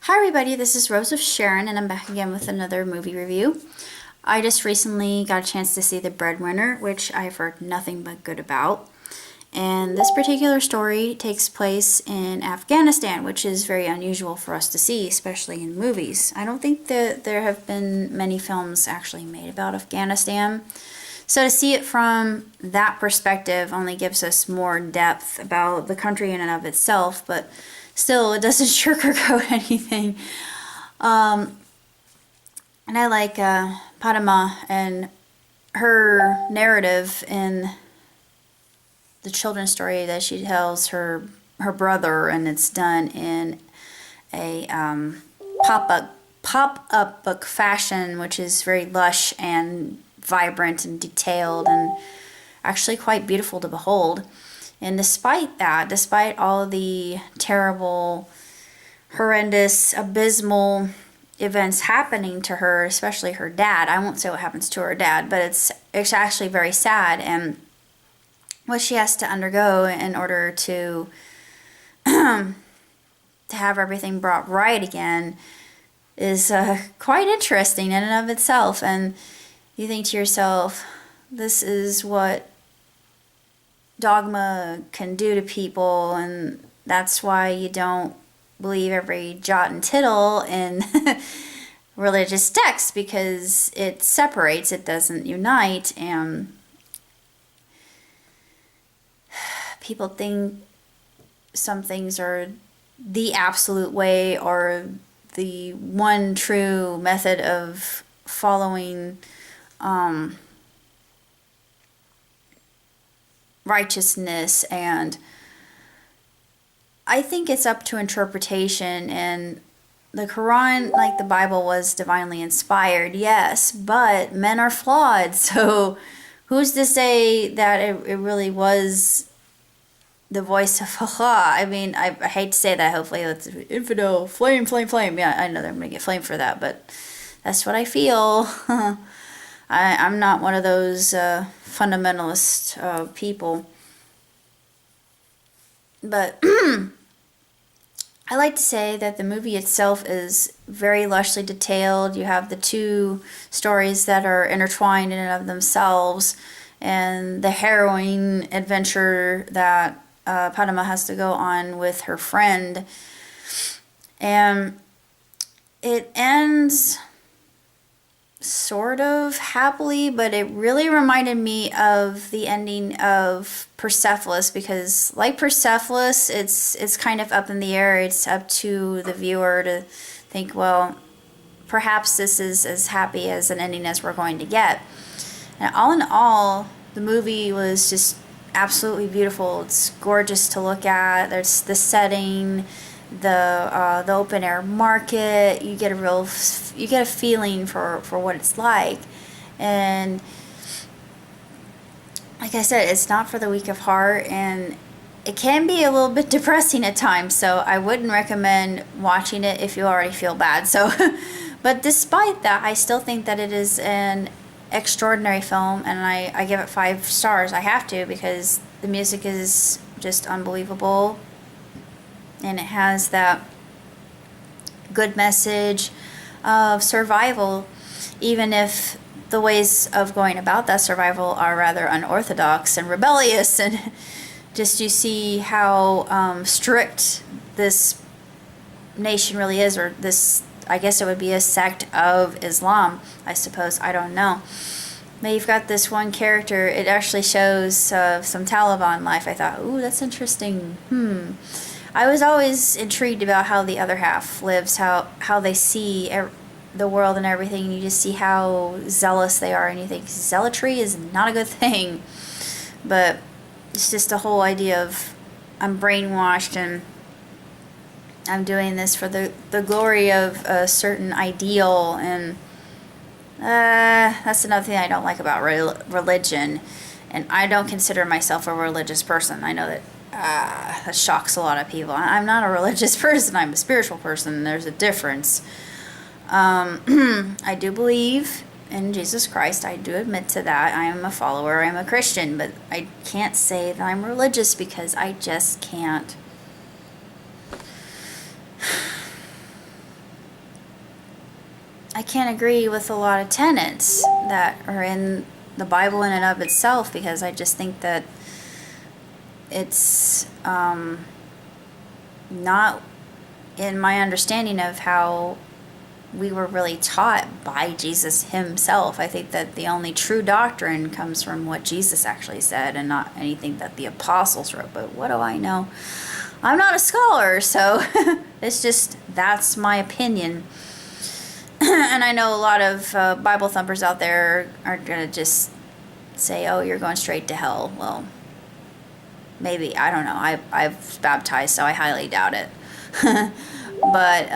Hi everybody, this is Rose of Sharon and I'm back again with another movie review. I just recently got a chance to see The Breadwinner, which I've heard nothing but good about. And this particular story takes place in Afghanistan, which is very unusual for us to see, especially in movies. I don't think that there have been many films actually made about Afghanistan. So to see it from that perspective only gives us more depth about the country in and of itself, but still, it doesn't sugarcoat anything. And I like Padma and her narrative in the children's story that she tells her brother, and it's done in a pop-up book fashion, which is very lush and vibrant and detailed and actually quite beautiful to behold. And despite that, despite all the terrible, horrendous, abysmal events happening to her, especially her dad, I won't say what happens to her dad, but it's actually very sad, and what she has to undergo in order to have everything brought right again is quite interesting in and of itself. And you think to yourself, this is what dogma can do to people, and that's why you don't believe every jot and tittle in religious texts, because it separates, it doesn't unite, and people think some things are the absolute way or the one true method of following righteousness, and I think it's up to interpretation. And the Quran, like the Bible, was divinely inspired, yes, but men are flawed, so who's to say that it really was the voice of Allah? I mean, I hate to say that, hopefully it's infidel, flame, flame, flame. Yeah, I know they're going to get flamed for that, but that's what I feel. I'm not one of those fundamentalist people. But I like to say that the movie itself is very lushly detailed. You have the two stories that are intertwined in and of themselves, and the harrowing adventure that Padma has to go on with her friend. And it ends sort of happily, but it really reminded me of the ending of Persepolis, because like Persepolis, it's kind of up in the air. It's up to the viewer to think, well, perhaps this is as happy as an ending as we're going to get. And all in all, the movie was just absolutely beautiful. It's gorgeous to look at. There's the setting, the open air market. You get a feeling for what it's like. And like I said, it's not for the weak of heart, and it can be a little bit depressing at times, so I wouldn't recommend watching it if you already feel bad. So but despite that, I still think that it is an extraordinary film, and I give it 5 stars. I have to, because the music is just unbelievable, and it has that good message of survival, even if the ways of going about that survival are rather unorthodox and rebellious. And just you see how strict this nation really is, or this, I guess it would be a sect of Islam, I suppose, I don't know. But you've got this one character, it actually shows some Taliban life. I thought, ooh, that's interesting. I was always intrigued about how the other half lives, how they see the world and everything, and you just see how zealous they are, and you think zealotry is not a good thing. But it's just the whole idea of, I'm brainwashed and I'm doing this for the glory of a certain ideal. And that's another thing I don't like about religion. And I don't consider myself a religious person. I know that that shocks a lot of people. I'm not a religious person. I'm a spiritual person. There's a difference. I do believe in Jesus Christ. I do admit to that. I am a follower. I'm a Christian. But I can't say that I'm religious, because I just can't. I can't agree with a lot of tenets that are in the Bible in and of itself, because I just think that it's not in my understanding of how we were really taught by Jesus himself. I think that the only true doctrine comes from what Jesus actually said and not anything that the apostles wrote. But what do I know? I'm not a scholar, so it's just, that's my opinion. And I know a lot of Bible thumpers out there are going to just say, oh, you're going straight to hell. Well, maybe, I don't know. I was baptized, so I highly doubt it. But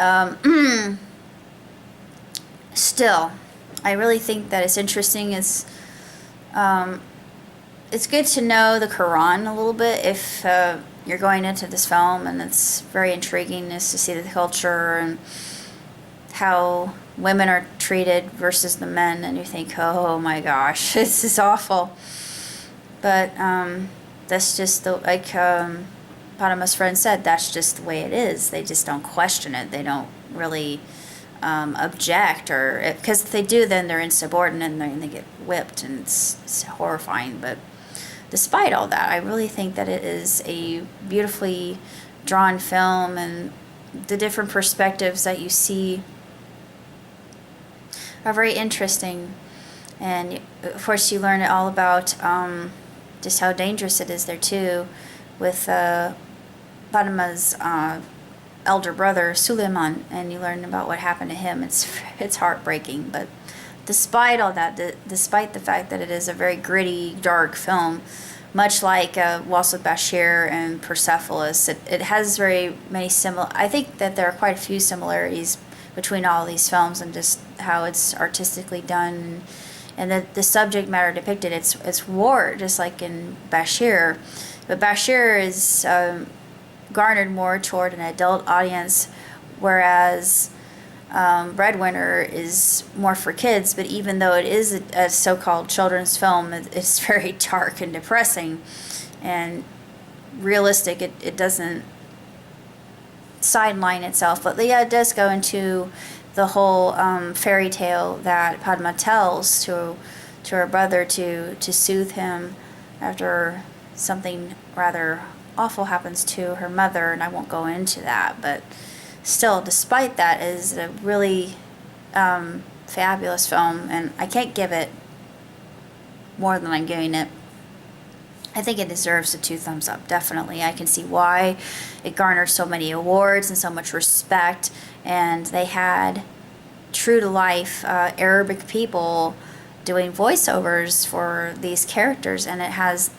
still, I really think that it's interesting. It's good to know the Quran a little bit if you're going into this film, and it's very intriguing is to see the culture and how women are treated versus the men, and you think, oh my gosh, this is awful. But that's just the, like Padma's friend said, that's just the way it is. They just don't question it. They don't really object, or because if they do, then they're insubordinate and they get whipped, and it's horrifying. But despite all that, I really think that it is a beautifully drawn film, and the different perspectives that you see are very interesting. And of course, you learn all about just how dangerous it is there too, with Padma's elder brother Suleiman, and you learn about what happened to him. It's heartbreaking, but despite all that, despite the fact that it is a very gritty, dark film, much like Waltz with Bashir and Persepolis, it has very many similar. I think that there are quite a few similarities between all these films, and just how it's artistically done, and the subject matter depicted. It's war, just like in Bashir, but Bashir is garnered more toward an adult audience, whereas Breadwinner is more for kids. But even though it is a so-called children's film, it's very dark and depressing and realistic. It doesn't sideline itself, but yeah, it does go into the whole fairy tale that Padma tells to her brother to soothe him after something rather awful happens to her mother, and I won't go into that. But still, despite that, it is a really fabulous film, and I can't give it more than I'm giving it. I think it deserves a 2 thumbs up, definitely. I can see why it garnered so many awards and so much respect, and they had true-to-life Arabic people doing voiceovers for these characters, and it has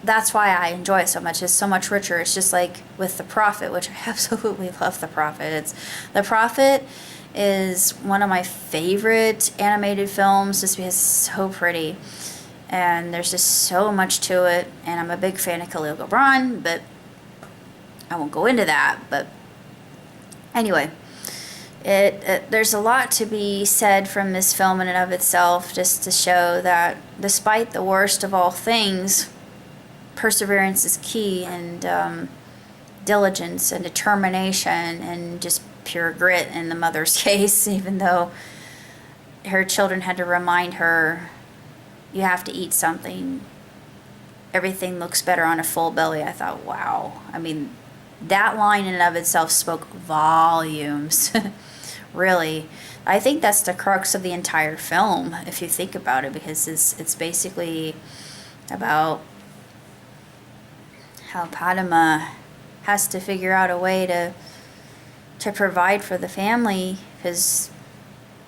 that's why I enjoy it so much. It's so much richer. It's just like with The Prophet, which I absolutely love. The Prophet. The Prophet is one of my favorite animated films, just because it's so pretty, and there's just so much to it. And I'm a big fan of Khalil Gibran, but I won't go into that. But anyway, there's a lot to be said from this film in and of itself, just to show that despite the worst of all things, perseverance is key, and diligence and determination, and just pure grit in the mother's case, even though her children had to remind her, you have to eat something. Everything looks better on a full belly. I thought, wow. I mean, that line in and of itself spoke volumes. Really. I think that's the crux of the entire film, if you think about it, because it's basically about how Padma has to figure out a way to provide for the family, because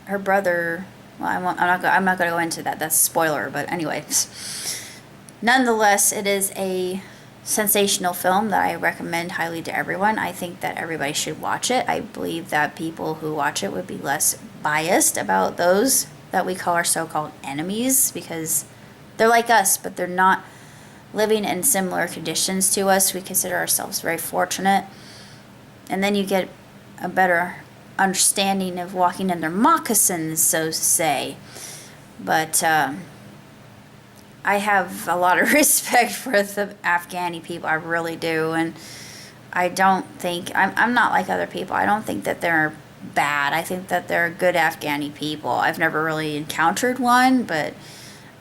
her brother, well, I'm not going to go into that. That's a spoiler, but anyway. Nonetheless, it is a sensational film that I recommend highly to everyone. I think that everybody should watch it. I believe that people who watch it would be less biased about those that we call our so-called enemies, because they're like us, but they're not living in similar conditions to us. We consider ourselves very fortunate. And then you get a better understanding of walking in their moccasins, so to say. But I have a lot of respect for the Afghani people. I really do. And I don't think, I'm not like other people. I don't think that they're bad. I think that they're good Afghani people. I've never really encountered one, but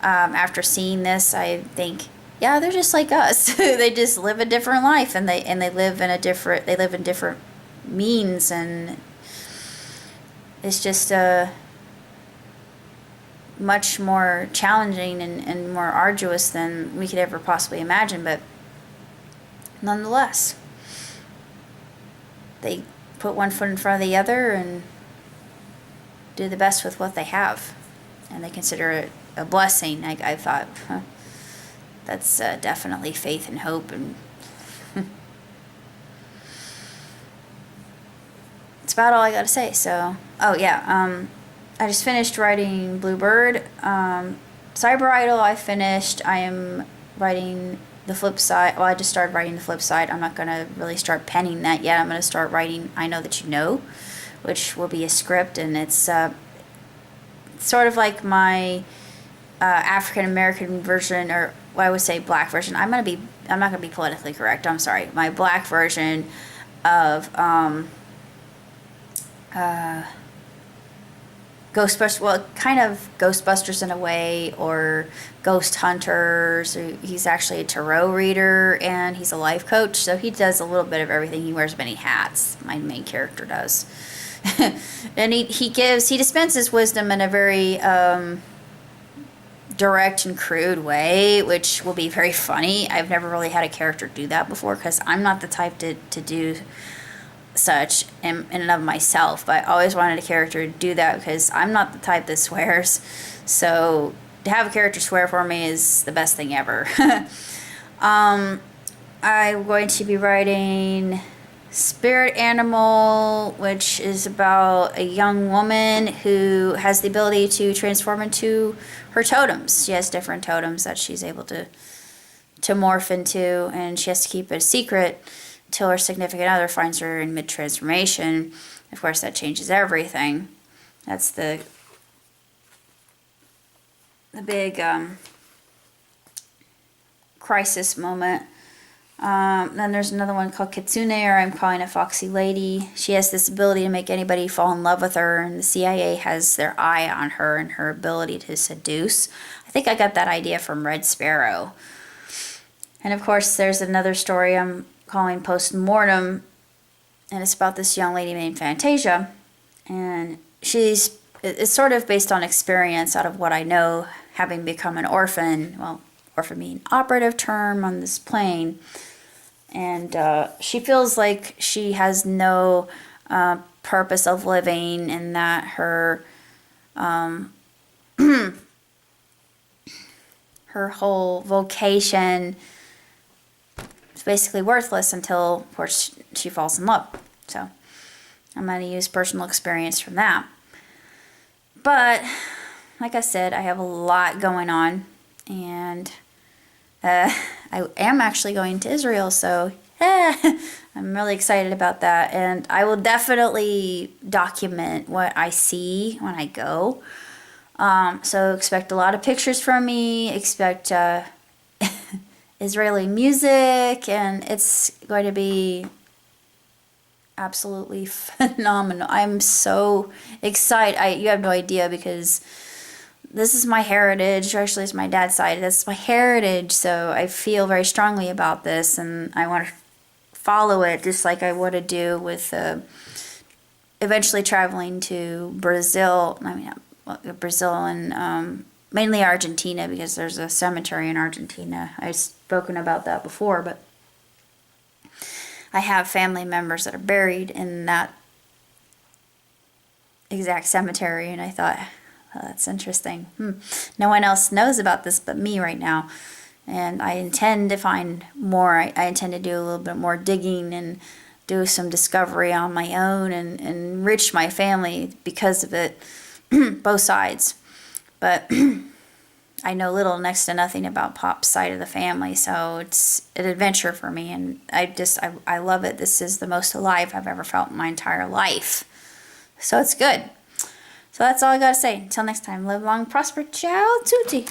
after seeing this, I think, yeah, they're just like us. They just live a different life, and they live in different means, and it's just much more challenging and more arduous than we could ever possibly imagine. But nonetheless, they put one foot in front of the other and do the best with what they have, and they consider it a blessing. I thought, huh, that's definitely faith and hope, and it's about all I got to say. So, oh yeah, I just finished writing Bluebird. Cyber Idol I finished. I am writing the flip side. Well, I just started writing the flip side. I'm not going to really start penning that yet. I'm going to start writing I Know That You Know, which will be a script, and it's sort of like my African American version, or well, I would say black version. I'm not gonna be politically correct. I'm sorry. My black version of Ghostbusters. Well, kind of Ghostbusters in a way, or Ghost Hunters. He's actually a tarot reader, and he's a life coach. So he does a little bit of everything. He wears many hats. My main character does. And he dispenses wisdom in a very direct and crude way, which will be very funny. I've never really had a character do that before, because I'm not the type to do such in and of myself, but I always wanted a character to do that because I'm not the type that swears. So to have a character swear for me is the best thing ever. I'm going to be writing Spirit Animal, which is about a young woman who has the ability to transform into her totems. She has different totems that she's able to morph into, and she has to keep it a secret till her significant other finds her in mid-transformation. Of course, that changes everything. That's the big crisis moment. Then there's another one called Kitsune, or I'm calling it Foxy Lady. She has this ability to make anybody fall in love with her, and the CIA has their eye on her and her ability to seduce. I think I got that idea from Red Sparrow. And of course, there's another story I'm calling Postmortem, and it's about this young lady named Fantasia, and it's sort of based on experience out of what I know, having become an orphan. Well, orphan being operative term on this plane, and she feels like she has no purpose of living, and that her her whole vocation is basically worthless until, of course, she falls in love. So I'm going to use personal experience from that. But like I said, I have a lot going on, and I am actually going to Israel, so I'm really excited about that, and I will definitely document what I see when I go. So expect a lot of pictures from me, expect Israeli music, and it's going to be absolutely phenomenal. I'm so excited. You have no idea, because this is my heritage. Actually, it's my dad's side. That's my heritage, so I feel very strongly about this, and I want to follow it just like I want to do with eventually traveling to Brazil. Brazil and mainly Argentina, because there's a cemetery in Argentina. I've spoken about that before, but I have family members that are buried in that exact cemetery, and I thought, oh, that's interesting. No one else knows about this but me right now, and I intend to find more. I intend to do a little bit more digging and do some discovery on my own, and enrich my family because of it, both sides. But I know little, next to nothing about Pop's side of the family, so it's an adventure for me, and I love it. This is the most alive I've ever felt in my entire life, so it's good. So that's all I gotta say. Until next time, live long, prosper, ciao, tutti.